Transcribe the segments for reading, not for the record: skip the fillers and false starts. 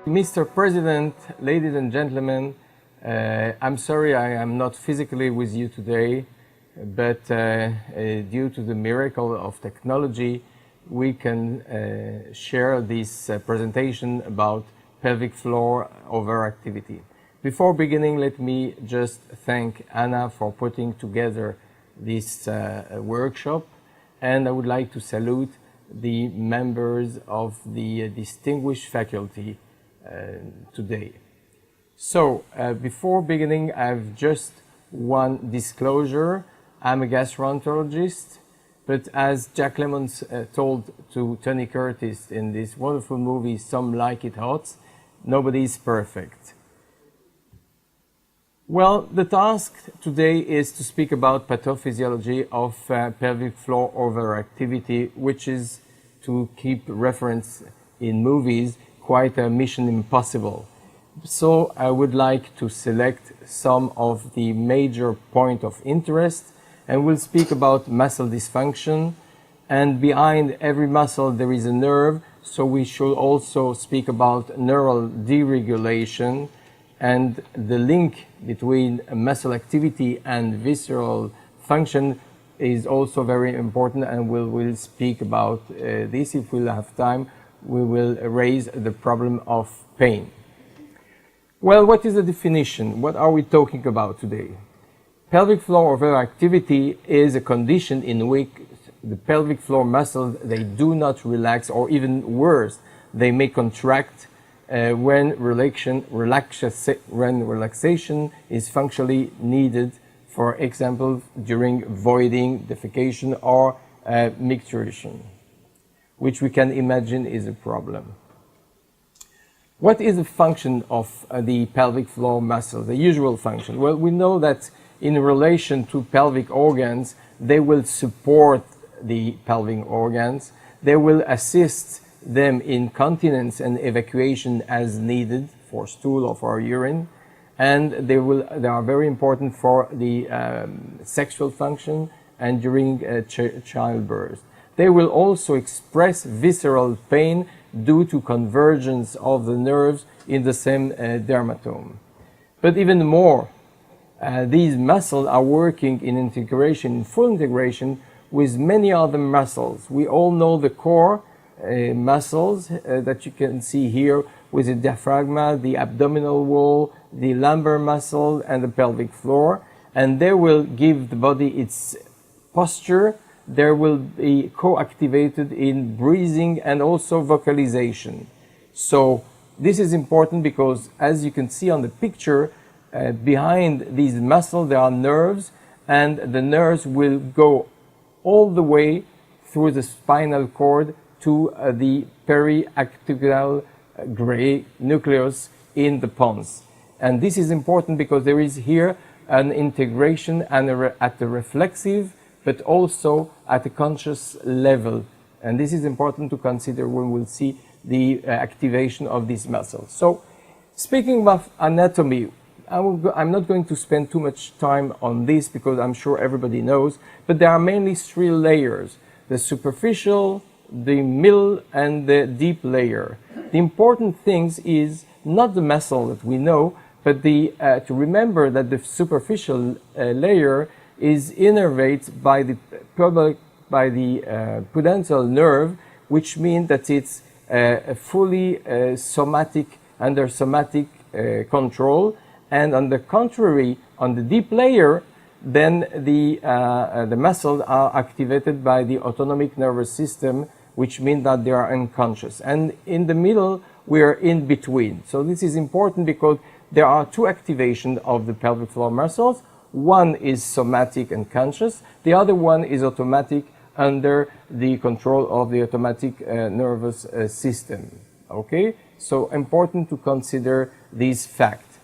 Mr. President, ladies and gentlemen, I'm sorry I am not physically with you today, but due to the miracle of technology, we can share this presentation about pelvic floor overactivity. Before beginning, let me just thank Anna for putting together this workshop, and I would like to salute the members of the distinguished faculty today. So, before beginning, I have just one disclosure. I'm a gastroenterologist, but as Jack Lemmon told to Tony Curtis in this wonderful movie, Some Like It Hot, nobody is perfect. Well, the task today is to speak about pathophysiology of pelvic floor overactivity, which is, to keep reference in movies, quite a mission impossible. So I would like to select some of the major points of interest, and we'll speak about muscle dysfunction. And behind every muscle there is a nerve, so we should also speak about neural deregulation and the link between muscle activity and visceral function is also very important, and we'll speak about this. If we'll have time, we will raise the problem of pain. Well, what is the definition? What are we talking about today? Pelvic floor overactivity is a condition in which the pelvic floor muscles, they do not relax, or even worse, they may contract when relaxation is functionally needed, for example, during voiding, defecation, or micturition, which we can imagine is a problem. What is the function of the pelvic floor muscle, the usual function? Well, we know that in relation to pelvic organs, they will support the pelvic organs, they will assist them in continence and evacuation as needed for stool or for urine, and they are very important for the sexual function and during childbirth. They will also express visceral pain due to convergence of the nerves in the same dermatome. But even more, these muscles are working in integration, in full integration with many other muscles. We all know the core muscles that you can see here with the diaphragm, the abdominal wall, the lumbar muscle, and the pelvic floor, and they will give the body its posture. They will be co-activated in breathing and also vocalization. So this is important because, as you can see on the picture, behind these muscles there are nerves, and the nerves will go all the way through the spinal cord to the periaqueducal gray nucleus in the pons. And this is important because there is here an integration and at the reflexive, but also at a conscious level. And this is important to consider when we'll see the activation of these muscles. So, speaking of anatomy, I'm not going to spend too much time on this because I'm sure everybody knows, but there are mainly three layers: the superficial, the middle, and the deep layer. The important thing is not the muscle that we know, but to remember that the superficial layer is innervated by the pudendal nerve, which means that it's fully somatic, under somatic control. And on the contrary, on the deep layer, then the muscles are activated by the autonomic nervous system, which means that they are unconscious. And in the middle, we are in between. So this is important because there are two activations of the pelvic floor muscles. One is somatic and conscious. The other one is automatic, under the control of the automatic nervous system. Okay? So important to consider these facts.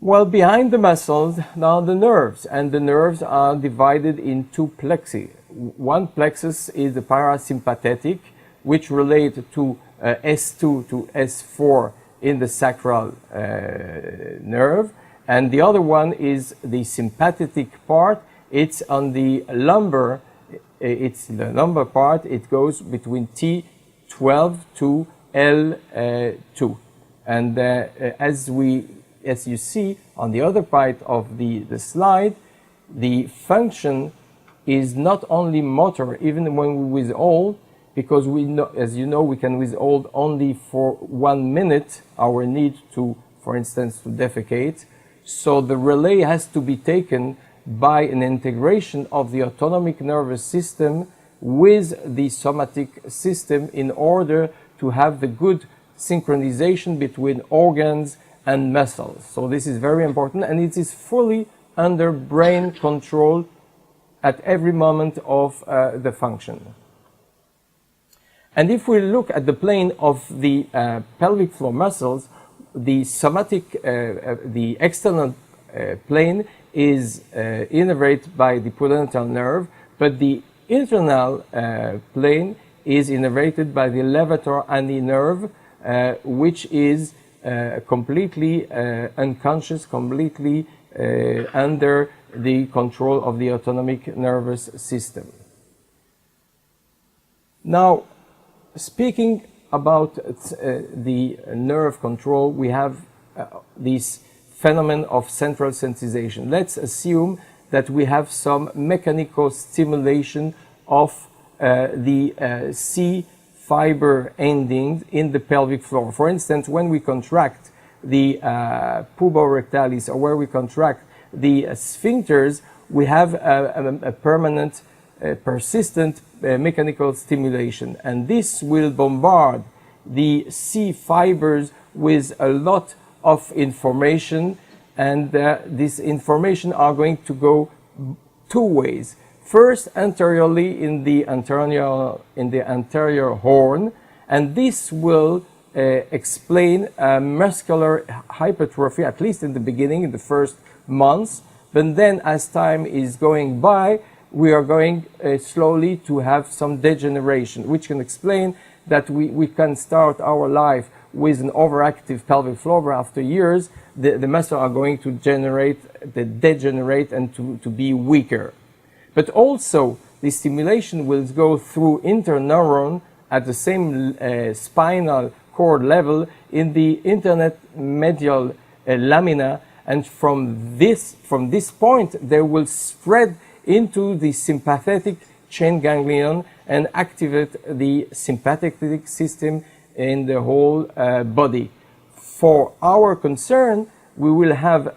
Well, behind the muscles, now the nerves, and the nerves are divided in two plexi. One plexus is the parasympathetic, which relate to S2 to S4 in the sacral nerve, and the other one is the sympathetic part. It's on the lumbar, it's the lumbar part. It goes between T12 to L2. And as you see on the other part of the slide, the function is not only motor, even when we withhold, because we know, as you know, we can withhold only for 1 minute our need to, for instance, to defecate. So the relay has to be taken by an integration of the autonomic nervous system with the somatic system in order to have the good synchronization between organs and muscles. So this is very important, and it is fully under brain control at every moment of the function. And if we look at the plane of the pelvic floor muscles, the somatic, the external plane is innervated by the pudendal nerve, but the internal plane is innervated by the levator ani nerve, which is completely unconscious, completely under the control of the autonomic nervous system. Now, speaking about the nerve control, we have this phenomenon of central sensitization. Let's assume that we have some mechanical stimulation of the C fiber endings in the pelvic floor. For instance, when we contract the puborectalis, or where we contract the sphincters, we have a permanent, persistent mechanical stimulation, and this will bombard the C fibers with a lot of information, and this information are going to go two ways. First, anteriorly in the anterior horn, and this will explain muscular hypertrophy, at least in the beginning, in the first months. But then, as time is going by, we are going slowly to have some degeneration, which can explain that we can start our life with an overactive pelvic floor, but after years, the muscles are going to degenerate and to be weaker. But also, the stimulation will go through interneuron at the same spinal cord level in the intermedial lamina, and from this point, they will spread into the sympathetic chain ganglion and activate the sympathetic system in the whole body. For our concern, we will have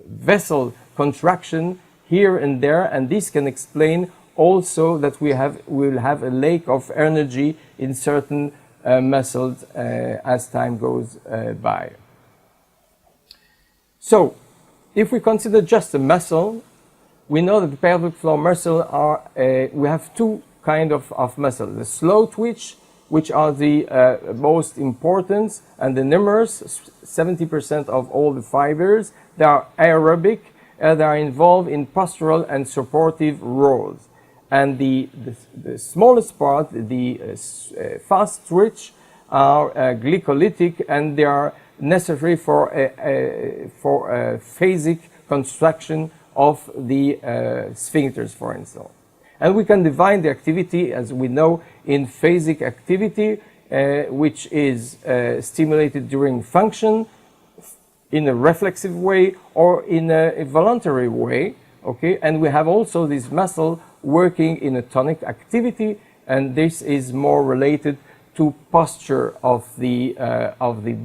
vessel contraction here and there, and this can explain also that we will have a lack of energy in certain muscles as time goes by. So, if we consider just the muscle, we know that the pelvic floor muscle are, we have two kinds of muscle. The slow twitch, which are the most important and the numerous, 70% of all the fibers. They are aerobic, they are involved in postural and supportive roles. And the smallest part, the fast twitch, are glycolytic, and they are necessary for phasic construction of the sphincters, for instance. And we can divide the activity, as we know, in phasic activity, which is stimulated during function in a reflexive way or in a voluntary way, okay? And we have also this muscle working in a tonic activity, and this is more related to posture of the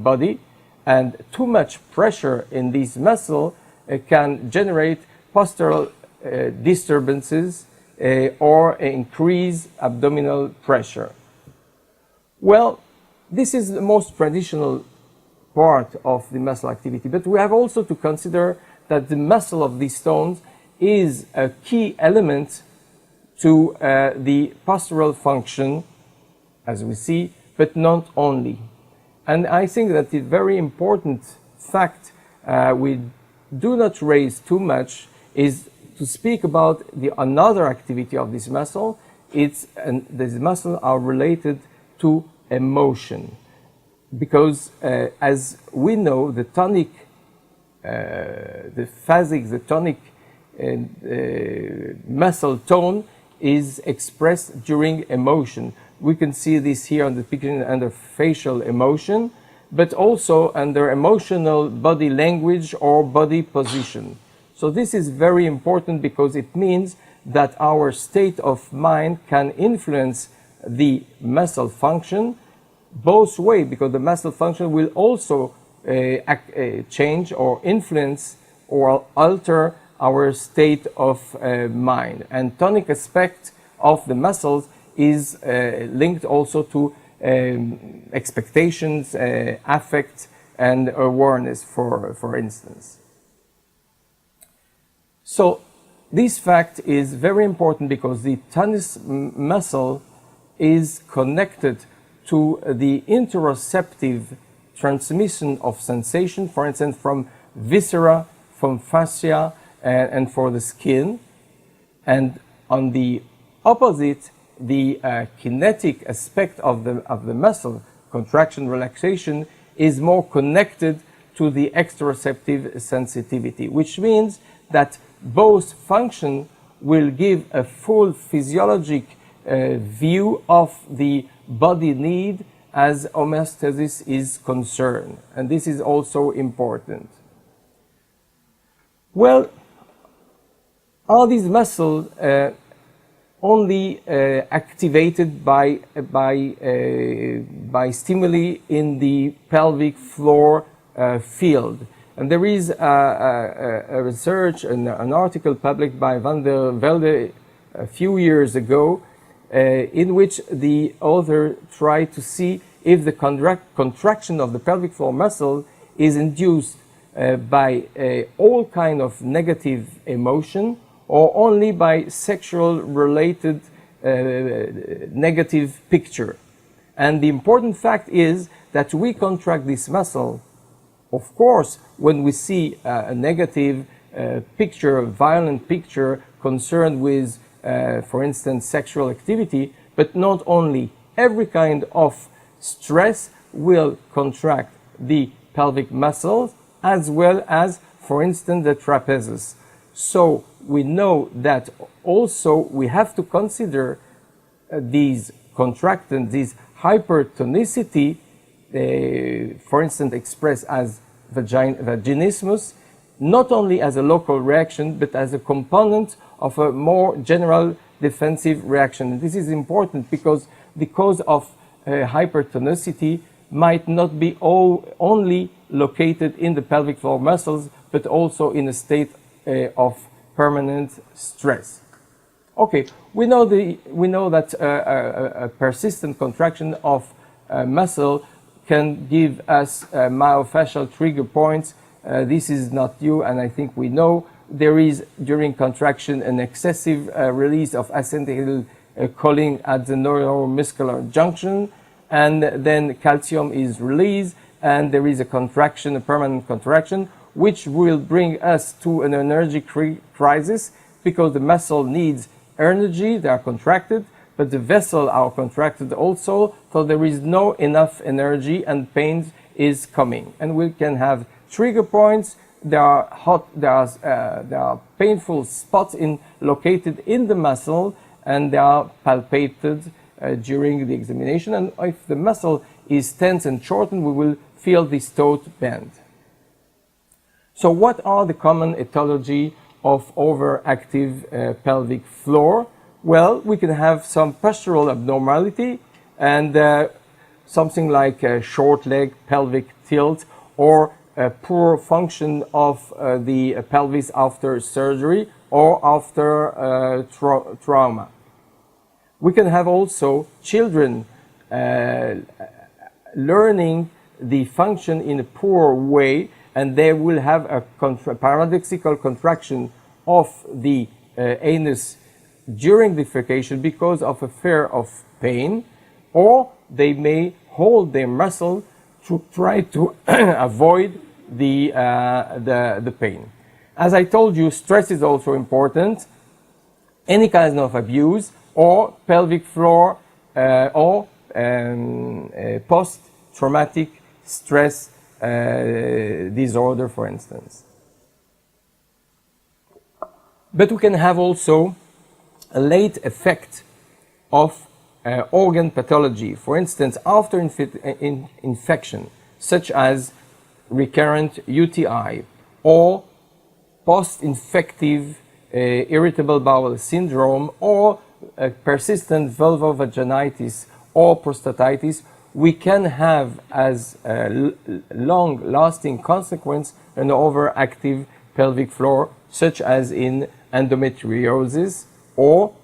body. And too much pressure in this muscle can generate postural disturbances or increase abdominal pressure. Well, this is the most traditional part of the muscle activity, but we have also to consider that the muscle of these stones is a key element to the postural function, as we see, but not only. And I think that the very important fact we do not raise too much is to speak about another activity of this muscle. These muscles are related to emotion, because as we know, the tonic, the phasic, the tonic muscle tone is expressed during emotion. We can see this here on the picture under facial emotion, but also under emotional body language or body position. So this is very important because it means that our state of mind can influence the muscle function both ways, because the muscle function will also change or influence or alter our state of mind. And tonic aspect of the muscles is linked also to expectations, affect, and awareness, for instance. So this fact is very important because the tonus muscle is connected to the interoceptive transmission of sensation, for instance, from viscera, from fascia, and for the skin. And on the opposite, the kinetic aspect of the muscle, contraction, relaxation, is more connected to the exteroceptive sensitivity, which means that both function will give a full physiologic view of the body need as homeostasis is concerned. And this is also important. Well, are these muscles only activated by stimuli in the pelvic floor field? And there is a research, an article published by Van der Velde a few years ago, in which the author tried to see if the contraction of the pelvic floor muscle is induced by all kind of negative emotion or only by sexual related negative picture. And the important fact is that we contract this muscle, of course, when we see a negative picture, a violent picture concerned with for instance, sexual activity, but not only. Every kind of stress will contract the pelvic muscles as well as, for instance, the trapezius. So we know that also we have to consider these contractions, these hypertonicity, for instance, expressed as vaginismus, not only as a local reaction, but as a component of a more general defensive reaction. This is important because the cause of hypertonicity might not be only located in the pelvic floor muscles, but also in a state of permanent stress. Okay, we know that a persistent contraction of muscle can give us myofascial trigger points. This is not new, and I think we know there is, during contraction, an excessive release of acetylcholine at the neuromuscular junction, and then calcium is released, and there is a contraction, a permanent contraction, which will bring us to an energy crisis because the muscle needs energy, they are contracted, but the vessels are contracted also, so there is no enough energy and pain is coming. And we can have trigger points. There are painful spots located in the muscle, and they are palpated during the examination. And if the muscle is tense and shortened, we will feel this taut bend. So what are the common etiology of overactive pelvic floor? Well, we can have some postural abnormality and something like a short leg, pelvic tilt, or a poor function of the pelvis after surgery or after trauma. We can have also children learning the function in a poor way, and they will have a paradoxical contraction of the anus during defecation because of a fear of pain, or they may hold their muscle to try to avoid the pain. As I told you, stress is also important. Any kind of abuse or pelvic floor or post-traumatic stress disorder, for instance. But we can have also a late effect of organ pathology, for instance, after infection, such as recurrent UTI or post-infective irritable bowel syndrome or persistent vulvovaginitis or prostatitis, we can have as a long-lasting consequence an overactive pelvic floor, such as in endometriosis or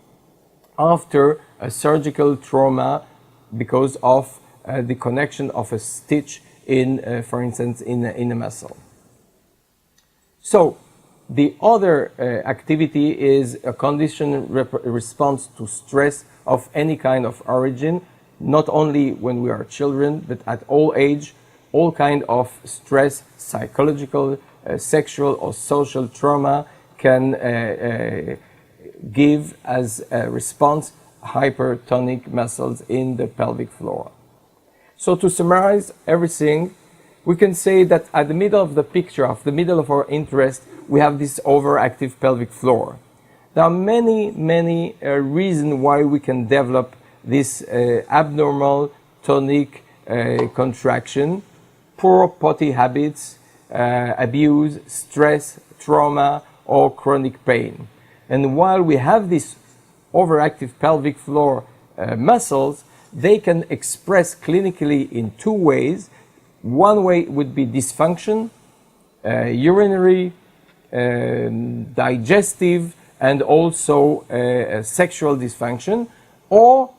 after a surgical trauma because of the connection of a stitch in, for instance, in a muscle. So, the other activity is a conditioned response to stress of any kind of origin, not only when we are children, but at all age, all kind of stress, psychological, sexual or social trauma can give as a response hypertonic muscles in the pelvic floor. So to summarize everything, we can say that at the middle of the picture, of the middle of our interest, we have this overactive pelvic floor. There are many reasons why we can develop this abnormal tonic contraction: poor potty habits, abuse, stress, trauma, or chronic pain. And while we have these overactive pelvic floor muscles, they can express clinically in two ways. One way would be dysfunction, urinary, digestive, and also sexual dysfunction, or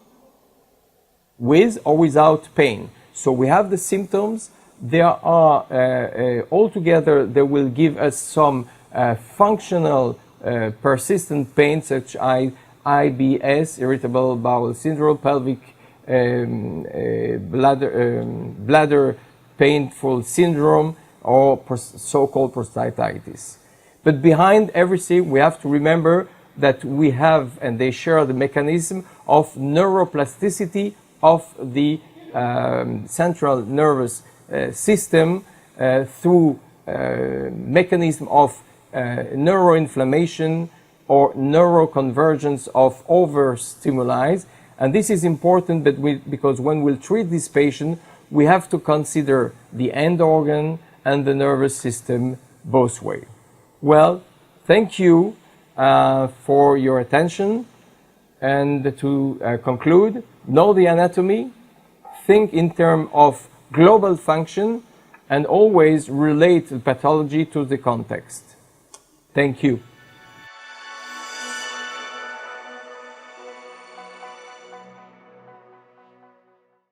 with or without pain. So we have the symptoms. There are altogether, they will give us some functional persistent pain, such as IBS, irritable bowel syndrome, pelvic bladder painful syndrome, or so-called prostatitis. But behind everything, we have to remember that we have, and they share the mechanism of neuroplasticity of the central nervous system through mechanism of neuroinflammation or neuroconvergence of overstimuli. And this is important because when we'll treat this patient, we have to consider the end organ and the nervous system both ways. Well, thank you for your attention. And to conclude, know the anatomy, think in terms of global function, and always relate the pathology to the context. Thank you.